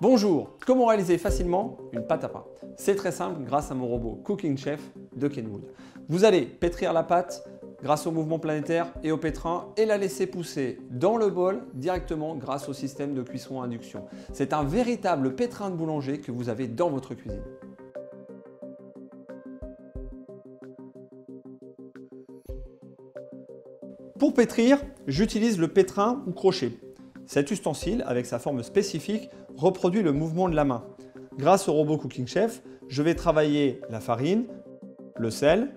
Bonjour, comment réaliser facilement une pâte à pain? C'est très simple grâce à mon robot Cooking Chef de Kenwood. Vous allez pétrir la pâte grâce au mouvement planétaire et au pétrin et la laisser pousser dans le bol directement grâce au système de cuisson à induction. C'est un véritable pétrin de boulanger que vous avez dans votre cuisine. Pour pétrir, j'utilise le pétrin ou crochet. Cet ustensile, avec sa forme spécifique, reproduit le mouvement de la main. Grâce au robot Cooking Chef, je vais travailler la farine, le sel,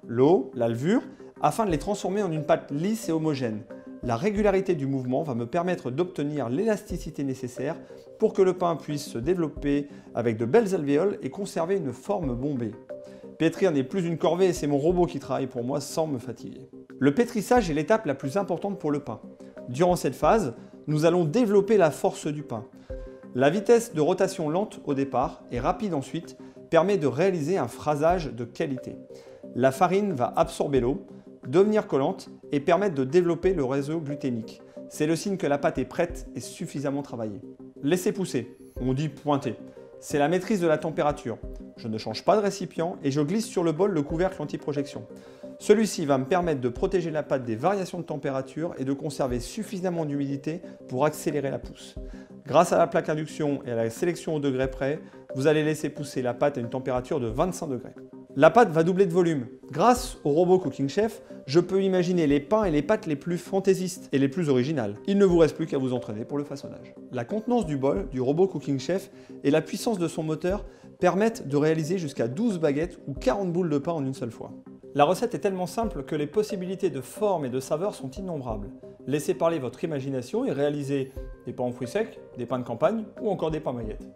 l'eau, la levure, afin de les transformer en une pâte lisse et homogène. La régularité du mouvement va me permettre d'obtenir l'élasticité nécessaire pour que le pain puisse se développer avec de belles alvéoles et conserver une forme bombée. Pétrir n'est plus une corvée et c'est mon robot qui travaille pour moi sans me fatiguer. Le pétrissage est l'étape la plus importante pour le pain. Durant cette phase, nous allons développer la force du pain. La vitesse de rotation lente au départ et rapide ensuite permet de réaliser un phrasage de qualité. La farine va absorber l'eau, devenir collante et permettre de développer le réseau gluténique. C'est le signe que la pâte est prête et suffisamment travaillée. Laissez pousser, on dit pointer. C'est la maîtrise de la température. Je ne change pas de récipient et je glisse sur le bol le couvercle anti-projection. Celui-ci va me permettre de protéger la pâte des variations de température et de conserver suffisamment d'humidité pour accélérer la pousse. Grâce à la plaque induction et à la sélection au degré près, vous allez laisser pousser la pâte à une température de 25 degrés. La pâte va doubler de volume. Grâce au robot Cooking Chef, je peux imaginer les pains et les pâtes les plus fantaisistes et les plus originales. Il ne vous reste plus qu'à vous entraîner pour le façonnage. La contenance du bol du robot Cooking Chef et la puissance de son moteur permettent de réaliser jusqu'à 12 baguettes ou 40 boules de pain en une seule fois. La recette est tellement simple que les possibilités de forme et de saveur sont innombrables. Laissez parler votre imagination et réalisez des pains aux fruits secs, des pains de campagne ou encore des pains maillettes.